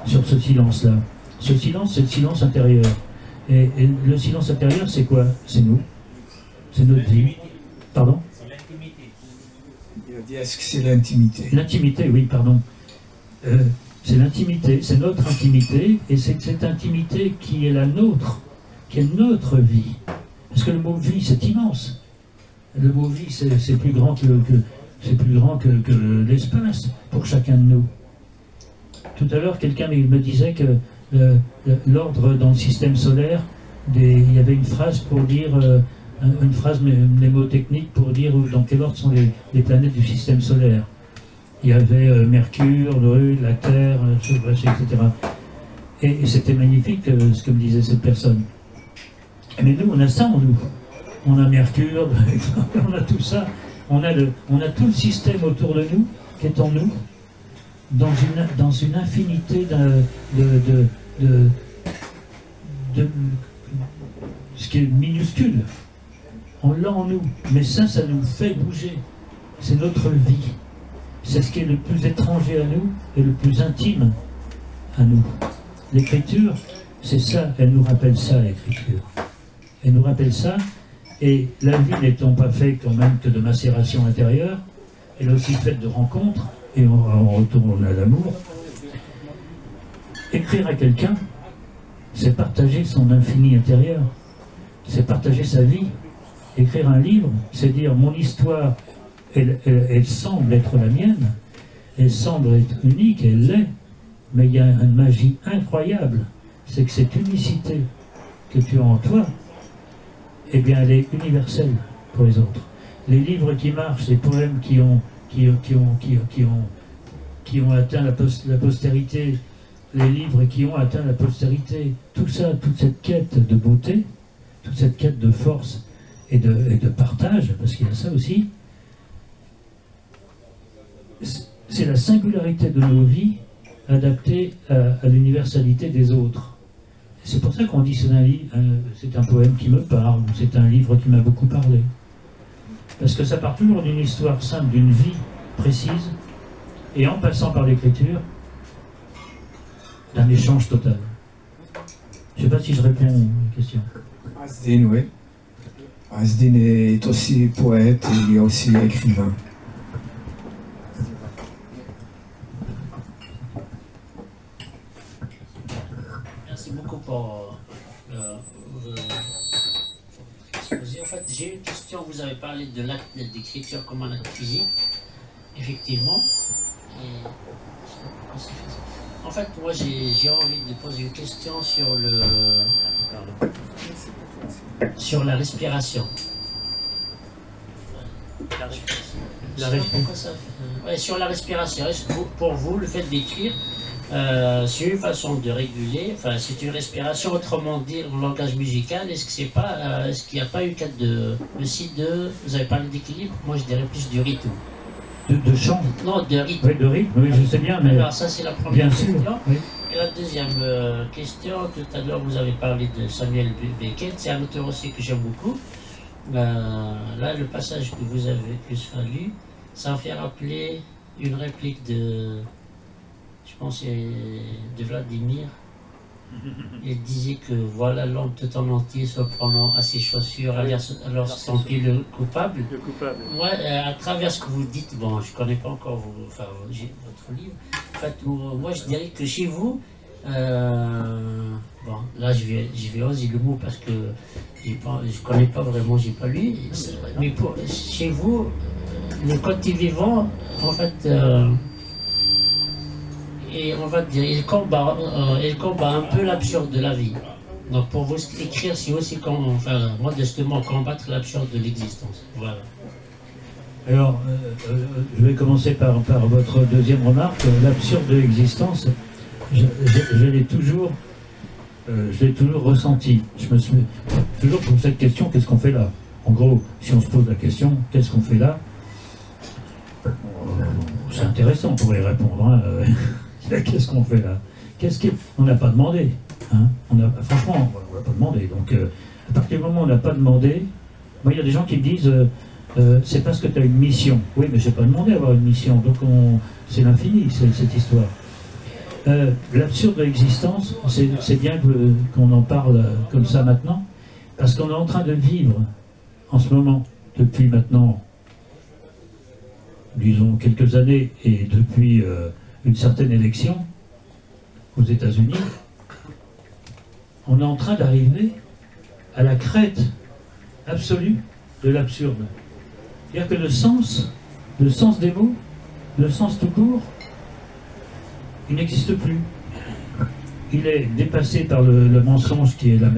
ce silence-là. Ce silence, c'est le silence intérieur. Et le silence intérieur, c'est quoi? C'est nous. C'est notre vie. Pardon? C'est l'intimité. Il a dit, est-ce que c'est l'intimité? L'intimité, oui, pardon. C'est l'intimité, c'est notre intimité, et c'est cette intimité qui est la nôtre, qui est notre vie. Parce que le mot vie, c'est immense. Le mot vie, c'est plus grand que l'espace pour chacun de nous. Tout à l'heure, quelqu'un me disait que l'ordre dans le système solaire, il y avait une phrase pour dire, une phrase mnémotechnique pour dire dans quel ordre sont les planètes du système solaire. Il y avait Mercure, la Terre, etc. Et c'était magnifique ce que me disait cette personne. Mais nous, on a ça en nous. On a Mercure, on a tout ça. On a tout le système autour de nous qui est en nous, dans une infinité de ce qui est minuscule. On l'a en nous, mais ça nous fait bouger. C'est notre vie. C'est ce qui est le plus étranger à nous et le plus intime à nous. L'écriture, c'est ça, elle nous rappelle ça, l'écriture. Elle nous rappelle ça, et la vie n'étant pas faite quand même que de macération intérieure, elle est aussi faite de rencontres, et on retourne à l'amour. Écrire à quelqu'un, c'est partager son infini intérieur, c'est partager sa vie. Écrire un livre, c'est dire mon histoire, elle semble être la mienne, elle semble être unique, elle l'est, mais il y a une magie incroyable, c'est que cette unicité que tu as en toi, eh bien elle est universelle pour les autres. Les livres qui marchent, les poèmes qui ont atteint la postérité, les livres qui ont atteint la postérité, tout ça, toute cette quête de beauté, toute cette quête de force et de partage, parce qu'il y a ça aussi, c'est la singularité de nos vies adaptée à l'universalité des autres. C'est pour ça qu'on dit c'est un poème qui me parle, ou c'est un livre qui m'a beaucoup parlé. Parce que ça part toujours d'une histoire simple, d'une vie précise, et en passant par l'écriture, d'un échange total. Je ne sais pas si je réponds aux questions. Asdin, oui. Asdin est aussi poète et il est aussi écrivain. Merci beaucoup pour exposé. En fait, j'ai une question. Vous avez parlé de l'acte d'écriture comme un acte physique, effectivement. Et... En fait, moi, j'ai envie de poser une question sur la respiration. Sur la respiration. Est-ce que pour vous, le fait d'écrire, c'est une façon de réguler, enfin, c'est une respiration, autrement dit, en langage musical, est-ce qu'il n'y a pas eu cas aussi vous avez parlé d'équilibre, moi je dirais plus du rythme. De chant? Non, de rythme. Oui, de rythme, oui, je sais bien, mais... Alors ça, c'est la première question. Oui. Et la deuxième question, tout à l'heure, vous avez parlé de Samuel Beckett, c'est un auteur aussi que j'aime beaucoup. Là, le passage que vous avez lu, ça me fait rappeler une réplique de... Je pense de Vladimir. Il disait que voilà l'homme tout en entier se prenant à ses chaussures, alors sentit le coupable. Le coupable. Moi, à travers ce que vous dites, bon, je ne connais pas encore votre livre. En fait, moi, je dirais que chez vous, bon, là, je vais oser le mot parce que je ne connais pas vraiment, je n'ai pas lu. Mais chez vous, le côté vivant, en fait. Et on va dire, il combat un peu l'absurde de la vie. Donc pour vous, écrire, c'est aussi, modestement, combattre l'absurde de l'existence. Voilà. Alors, je vais commencer par votre deuxième remarque. L'absurde de l'existence, je l'ai toujours ressenti. Je me suis toujours posé cette question, qu'est-ce qu'on fait là? En gros, si on se pose la question, qu'est-ce qu'on fait là? C'est intéressant, on pourrait y répondre. Hein. Qu'est-ce qu'on fait là? On n'a pas demandé. Hein, franchement, on n'a pas demandé. Donc, à partir du moment où on n'a pas demandé, moi, il y a des gens qui me disent c'est parce que tu as une mission. Oui, mais je n'ai pas demandé à avoir une mission. Donc, c'est l'infini, cette histoire. L'absurde de l'existence, c'est bien qu'on en parle comme ça maintenant, parce qu'on est en train de vivre en ce moment, depuis maintenant, disons, quelques années, et depuis une certaine élection aux États-Unis, on est en train d'arriver à la crête absolue de l'absurde. C'est-à-dire que le sens des mots, le sens tout court, il n'existe plus. il est dépassé par le mensonge qui est la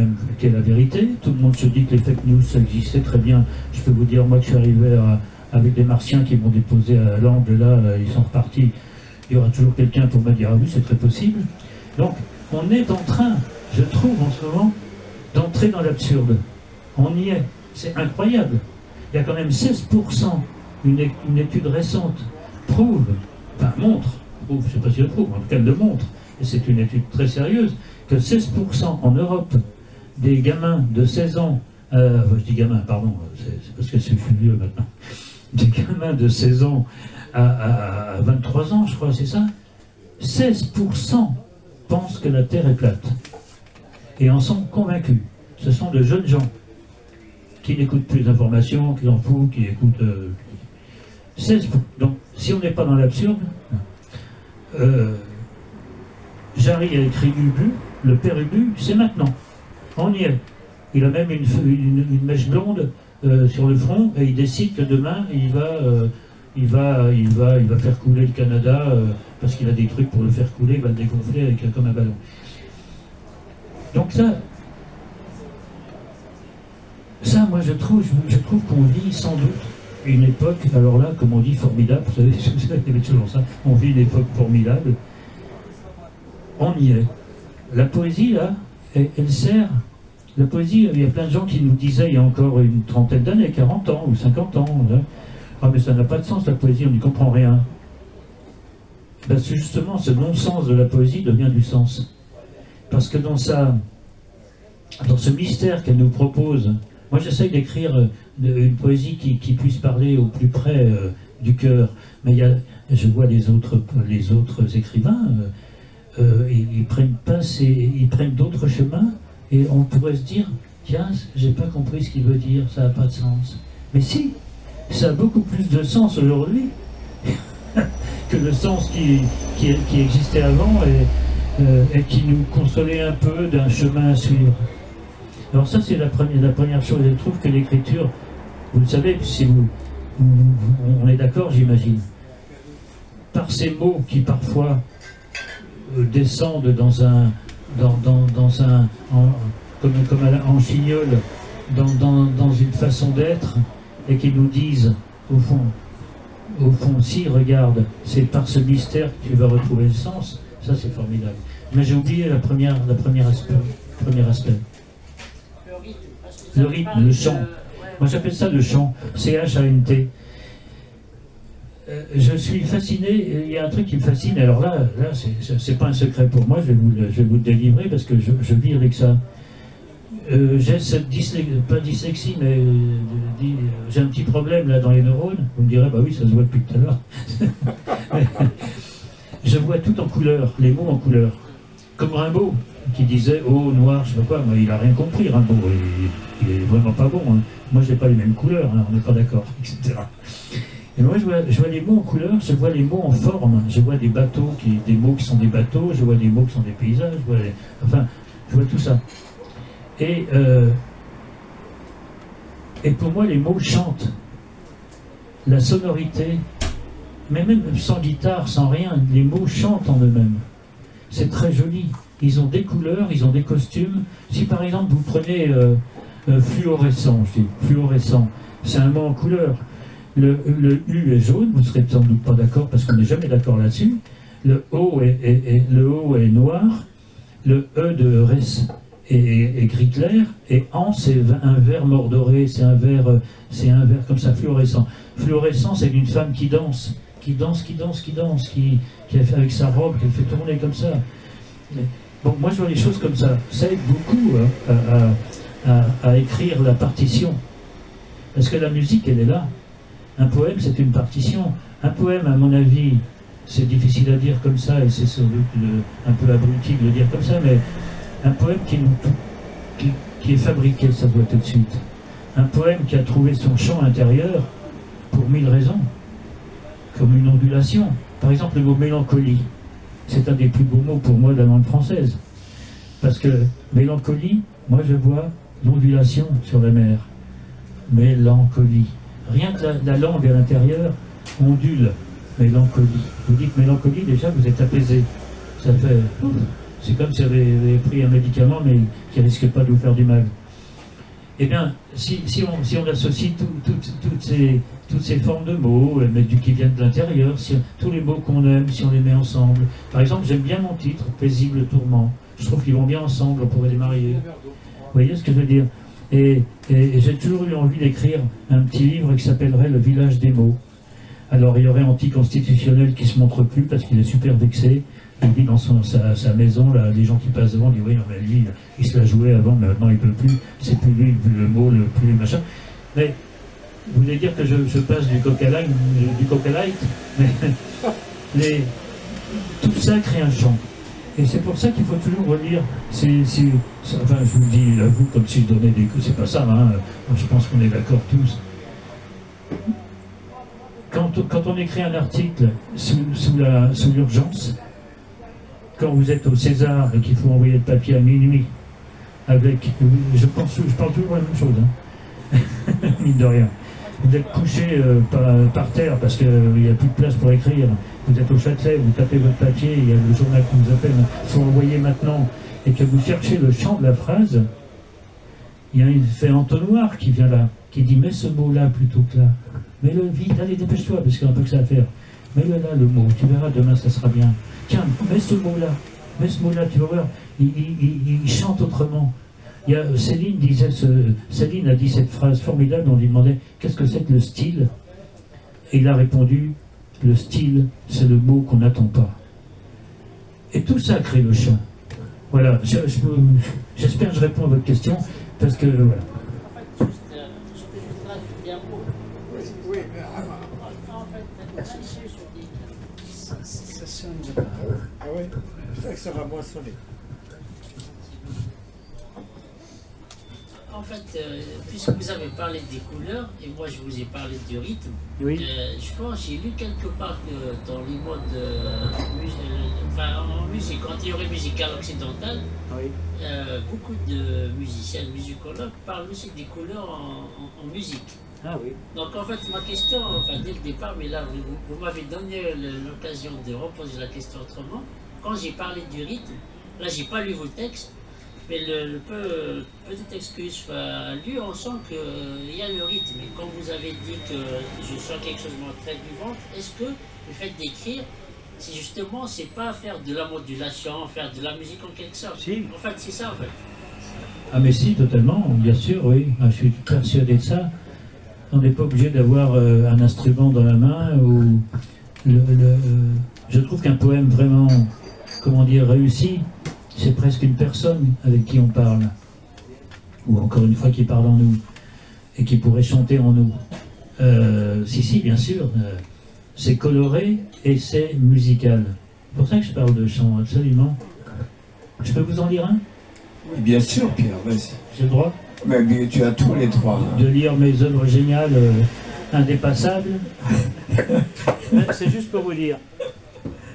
vérité. Tout le monde se dit que les fake news, ça existait très bien. Je peux vous dire, moi, que je suis arrivé avec des martiens qui m'ont déposé à l'angle, là, ils sont repartis. Il y aura toujours quelqu'un pour me dire, ah oui, c'est très possible. Donc, on est en train, je trouve, en ce moment, d'entrer dans l'absurde. On y est. C'est incroyable. Il y a quand même 16%, une étude récente prouve, je ne sais pas si elle prouve, en tout cas elle le montre, et c'est une étude très sérieuse, que 16% en Europe des gamins de 16 ans, je dis gamins, pardon, c'est parce que je suis vieux maintenant, des gamins de 16 ans à 23 ans, je crois, c'est ça, 16% pensent que la Terre est plate, et en sont convaincus. Ce sont de jeunes gens qui n'écoutent plus d'informations, qui en foutent, qui écoutent... 16%. Donc, si on n'est pas dans l'absurde, Jarry a écrit Ubu, le père Ubu, c'est maintenant. On y est. Il a même une mèche blonde sur le front et il décide que demain, il va faire couler le Canada parce qu'il a des trucs pour le faire couler, il va le dégonfler comme un ballon. Donc ça, moi je trouve qu'on vit sans doute une époque, alors là, comme on dit, formidable, vous savez, il y avait toujours ça, on vit une époque formidable, on y est. La poésie, là, elle sert, la poésie, il y a plein de gens qui nous disaient il y a encore une trentaine d'années, 40 ans ou 50 ans, là, ah mais ça n'a pas de sens la poésie, on n'y comprend rien. Ben, c'est justement ce non-sens de la poésie devient du sens. Parce que dans ce mystère qu'elle nous propose, moi j'essaye d'écrire une poésie qui puisse parler au plus près du cœur, mais je vois les autres écrivains, ils prennent d'autres chemins, et on pourrait se dire, tiens, j'ai pas compris ce qu'il veut dire, ça n'a pas de sens. Mais si, ça a beaucoup plus de sens aujourd'hui que le sens qui existait avant et qui nous consolait un peu d'un chemin à suivre. Alors ça, c'est la première chose. Je trouve que l'écriture, vous le savez, si on est d'accord, j'imagine, par ces mots qui parfois descendent comme en chignole, dans une façon d'être, et qui nous disent, au fond, si, regarde, c'est par ce mystère que tu vas retrouver le sens, ça c'est formidable. Mais j'ai oublié le premier aspect. Le rythme, le chant. Moi j'appelle ça le chant, C-H-A-N-T. Je suis fasciné, il y a un truc qui me fascine, alors là c'est pas un secret pour moi, je vais vous le délivrer parce que je vis avec ça. J'ai cette pas dyslexie, mais j'ai un petit problème là dans les neurones. Vous me direz, bah oui, ça se voit depuis tout à l'heure. Je vois tout en couleur, les mots en couleur. Comme Rimbaud, qui disait, oh, noir, je sais pas quoi, mais il a rien compris, Rimbaud, il est vraiment pas bon. Hein. Moi, j'ai pas les mêmes couleurs, hein, on n'est pas d'accord, etc. Et moi, je vois les mots en couleur, je vois les mots en forme, je vois des bateaux, des mots qui sont des bateaux, je vois des mots qui sont des paysages, je vois tout ça. Et pour moi, les mots chantent. La sonorité, mais même sans guitare, sans rien, les mots chantent en eux-mêmes. C'est très joli. Ils ont des couleurs, ils ont des costumes. Si par exemple vous prenez fluorescent, je dis fluorescent, c'est un mot en couleur. Le U est jaune, vous ne serez sans doute pas d'accord parce qu'on n'est jamais d'accord là-dessus. Le O est noir, le E de res est gris clair, et en c'est un vert mordoré, c'est un vert comme ça, fluorescent. Fluorescent, c'est une femme qui danse, qui a fait avec sa robe, qu'elle fait tourner comme ça. Bon, moi je vois les choses comme ça. Ça aide beaucoup à écrire la partition. Parce que la musique, elle est là. Un poème, c'est une partition. Un poème, à mon avis, c'est difficile à dire comme ça, et c'est un peu abruti de le dire comme ça, mais un poème qui est fabriqué, ça doit tout de suite. Un poème qui a trouvé son chant intérieur pour 1000 raisons, comme une ondulation. Par exemple, le mot mélancolie, c'est un des plus beaux mots pour moi de la langue française. Parce que mélancolie, moi je vois l'ondulation sur la mer. Mélancolie. Rien que la langue à l'intérieur ondule. Mélancolie. Vous dites mélancolie, déjà vous êtes apaisé. Ça fait... C'est comme si vous avez pris un médicament, mais qui ne risque pas de vous faire du mal. Eh bien, si on associe toutes ces formes de mots, mais qui viennent de l'intérieur, tous les mots qu'on aime, si on les met ensemble. Par exemple, j'aime bien mon titre, Paisible Tourment. Je trouve qu'ils vont bien ensemble, on pourrait les marier. Vous voyez ce que je veux dire? Et j'ai toujours eu envie d'écrire un petit livre qui s'appellerait Le village des mots. Alors il y aurait Anticonstitutionnel qui se montre plus parce qu'il est super vexé. Il dit dans sa maison, là, les gens qui passent devant disent oui, non, mais lui, il se la jouait avant, mais maintenant il ne peut plus. C'est plus lui le mot, le plus machin. Mais vous voulez dire que je passe du coq à light, mais tout ça crée un champ. Et c'est pour ça qu'il faut toujours relire. Enfin, je vous le dis à vous comme si je donnais des coups, c'est pas ça, hein. Je pense qu'on est d'accord tous. Quand on écrit un article sous l'urgence, quand vous êtes au César et qu'il faut envoyer le papier à minuit, je parle toujours la même chose, hein. Mine de rien. Vous êtes couché par terre parce qu'il n'y a plus de place pour écrire. Vous êtes au Châtelet, vous tapez votre papier, il y a le journal qui vous appelle, il faut envoyer maintenant, et que vous cherchez le champ de la phrase, il y a une fait entonnoir qui vient là, qui dit « mets ce mot-là plutôt que là ». Mets-le vite, allez, dépêche-toi, parce qu'il y a un peu que ça à faire. Mets-le là, le mot, tu verras, demain ça sera bien. Tiens, mets ce mot-là, tu vas voir, il chante autrement. Il y a, Céline a dit cette phrase formidable, on lui demandait « qu'est-ce que c'est que le style ?» Et il a répondu « le style, c'est le mot qu'on n'attend pas ». Et tout ça crée le chant. Voilà, j'espère que je réponds à votre question, parce que voilà. En fait, je peux juste rajouter un mot. Oui, mais En fait, ça sonne. Ah ouais, j'espère que ça va moins sonner. En fait, puisque vous avez parlé des couleurs, et moi je vous ai parlé du rythme, Oui. je pense, j'ai lu quelque part que dans les modes, en musique, en théorie musicale occidentale, Oui. beaucoup de musiciens, de musicologues parlent aussi des couleurs en musique. Ah oui. Donc en fait, ma question, enfin dès le départ, mais là vous m'avez donné l'occasion de reposer la question autrement. Quand j'ai parlé du rythme, là j'ai pas lu vos textes, mais petite excuse lu, on sent qu'il y a le rythme. Et quand vous avez dit que je sens quelque chose de très vivant, est-ce que le fait d'écrire, c'est justement, c'est pas faire de la modulation, faire de la musique en quelque sorte? Si. En fait, c'est ça en fait. Ah mais si, totalement, bien sûr, oui. Ah, je suis persuadé de ça. On n'est pas obligé d'avoir un instrument dans la main. Je trouve qu'un poème vraiment, comment dire, réussi, c'est presque une personne avec qui on parle. Ou encore une fois, qui parle en nous. Et qui pourrait chanter en nous. Si, bien sûr. C'est coloré et c'est musical. C'est pour ça que je parle de chant, absolument. Je peux vous en lire un? Oui, bien sûr, Pierre, vas-y. J'ai le droit Mais tu as tous les droits. de lire mes œuvres géniales, indépassables. C'est juste pour vous dire.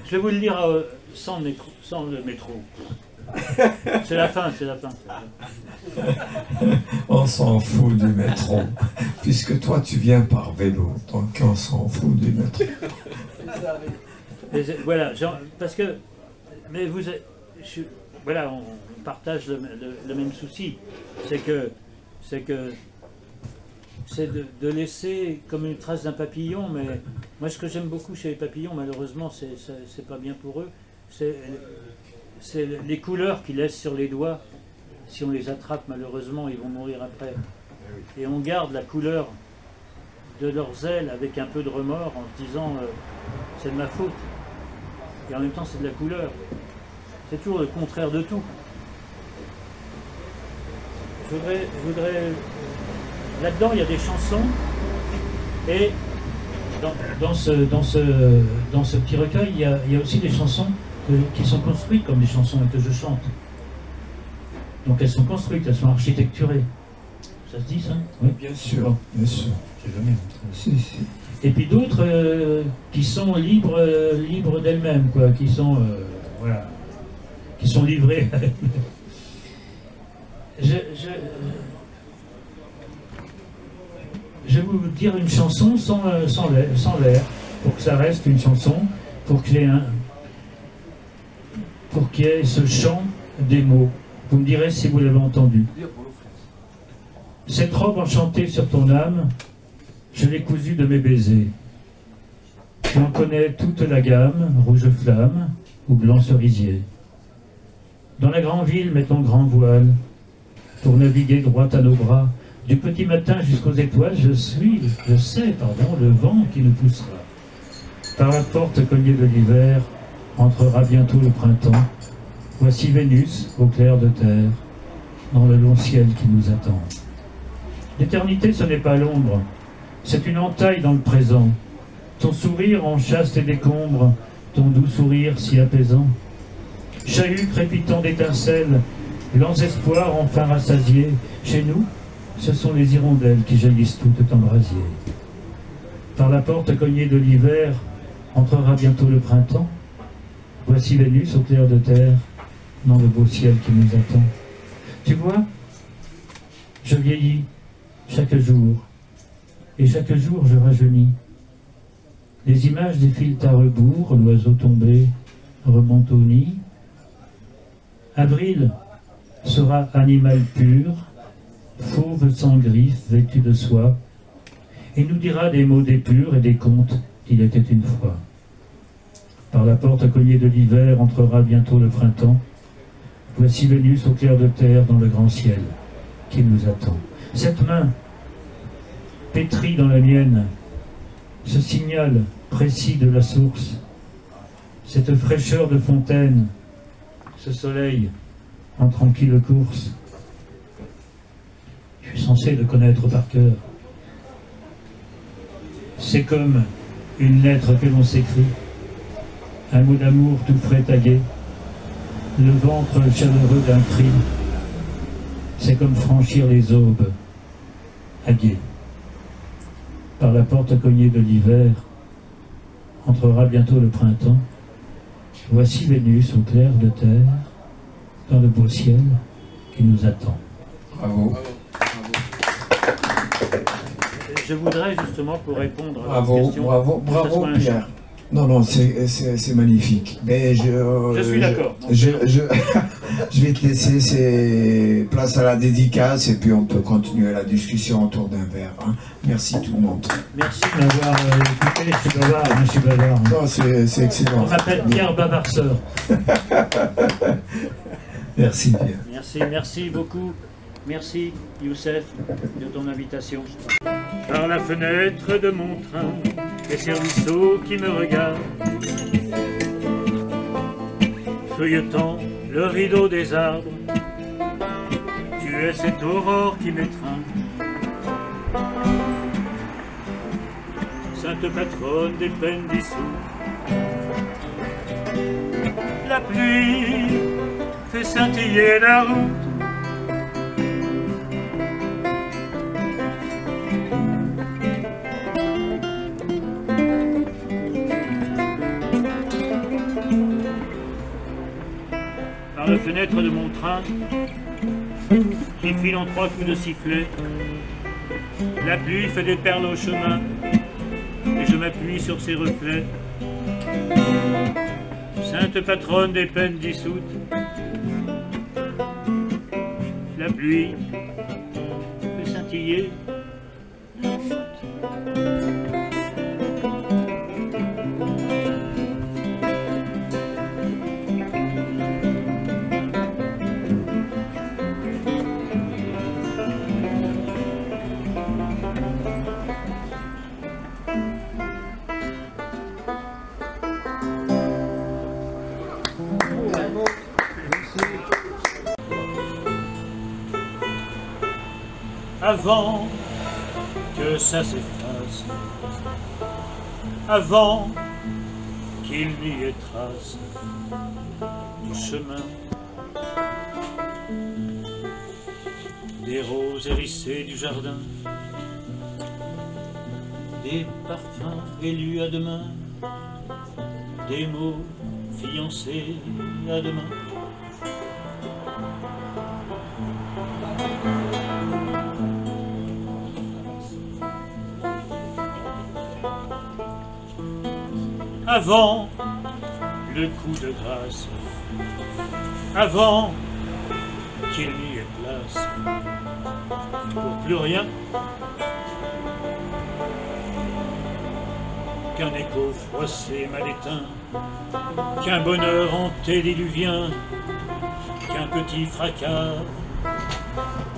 Je vais vous le lire sans le métro. C'est la fin. On s'en fout du métro. Puisque toi, tu viens par vélo. Donc, on s'en fout du métro. Voilà, parce que... Mais vous êtes... Voilà, on partage le même souci. C'est de laisser comme une trace d'un papillon, mais moi ce que j'aime beaucoup chez les papillons, malheureusement c'est pas bien pour eux, c'est les couleurs qu'ils laissent sur les doigts. Si on les attrape, malheureusement, ils vont mourir après. Et on garde la couleur de leurs ailes avec un peu de remords en se disant c'est de ma faute. Et en même temps c'est de la couleur. C'est toujours le contraire de tout. Je voudrais là-dedans, il y a des chansons, et dans ce petit recueil, il y a aussi des chansons qui sont construites comme des chansons et que je chante. Donc elles sont construites, elles sont architecturées. Ça se dit ça? Oui, Bien sûr, bien sûr. j'ai jamais. Si. Et puis d'autres qui sont libres d'elles-mêmes, quoi, qui sont voilà, qui sont livrées. Je vais vous dire une chanson sans l'air, pour que ça reste une chanson, pour que pour qu'il y ait ce chant des mots. Vous me direz si vous l'avez entendu. Cette robe enchantée sur ton âme, je l'ai cousue de mes baisers. Tu en connais toute la gamme, rouge flamme ou blanc cerisier. Dans la grande ville, mets ton grand voile pour naviguer droit à nos bras. Du petit matin jusqu'aux étoiles, je sais, le vent qui nous poussera. Par la porte cognée de l'hiver, entrera bientôt le printemps. Voici Vénus, au clair de terre, dans le long ciel qui nous attend. L'éternité, ce n'est pas l'ombre, c'est une entaille dans le présent. Ton sourire en chaste et décombre, ton doux sourire si apaisant. Chahut crépitant d'étincelles, lents espoirs enfin rassasiés. Chez nous, ce sont les hirondelles qui jaillissent toutes en brasier. Par la porte cognée de l'hiver, entrera bientôt le printemps. Voici Vénus au clair de terre, dans le beau ciel qui nous attend. Tu vois, je vieillis chaque jour, et chaque jour je rajeunis. Les images défilent à rebours, l'oiseau tombé remonte au nid. Avril sera animal pur, fauve sans griffes, vêtu de soie, et nous dira des mots d'épure et des contes qu'il était une fois. Par la porte cognée de l'hiver entrera bientôt le printemps. Voici Vénus au clair de terre dans le grand ciel qui nous attend. Cette main, pétrie dans la mienne, ce signal précis de la source, cette fraîcheur de fontaine, ce soleil en tranquille course, je suis censé le connaître par cœur. C'est comme une lettre que l'on s'écrit, un mot d'amour tout frais tagué, le ventre chaleureux d'un cri. C'est comme franchir les aubes à gué. Par la porte cognée de l'hiver, entrera bientôt le printemps. Voici Vénus au clair de terre, dans le beau ciel qui nous attend. Bravo. Je voudrais justement, pour répondre à Bravo, votre question, bravo, que ce bravo soit un Pierre. chant. Non, c'est magnifique. Mais Je suis d'accord. Je vais te laisser place à la dédicace et puis on peut continuer la discussion autour d'un verre. Hein. Merci tout le monde. Merci de m'avoir écouté. Je suis bavard, je suis bavard. Non, c'est excellent. On m'appelle Pierre Bavarceur. Merci Pierre. Merci beaucoup. Merci Youssef de ton invitation. Par la fenêtre de mon train, et ces ruisseaux qui me regardent, feuilletant le rideau des arbres, tu es cette aurore qui m'étreint. Sainte patronne des peines dissoutes, la pluie fait scintiller la route. Par la fenêtre de mon train, qui file en 3 coups de sifflet, la pluie fait des perles au chemin, et je m'appuie sur ses reflets. Sainte patronne des peines dissoutes, la pluie fait scintiller la route. Avant que ça s'efface, avant qu'il n'y ait trace du chemin, des roses hérissées du jardin, des parfums élus à demain, des mots fiancés à demain. Avant le coup de grâce avant qu'il n'y ait place pour plus rien qu'un écho froissé mal éteint, qu'un bonheur antédiluvien, qu'un petit fracas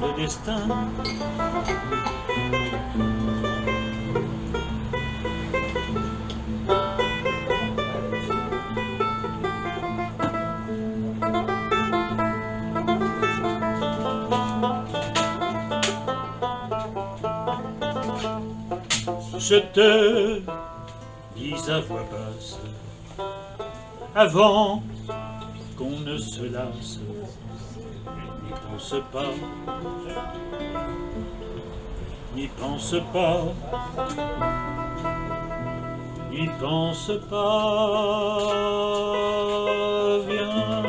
de destin. Je te dis à voix basse, avant qu'on ne se lasse, n'y pense pas, n'y pense pas, n'y pense pas, viens.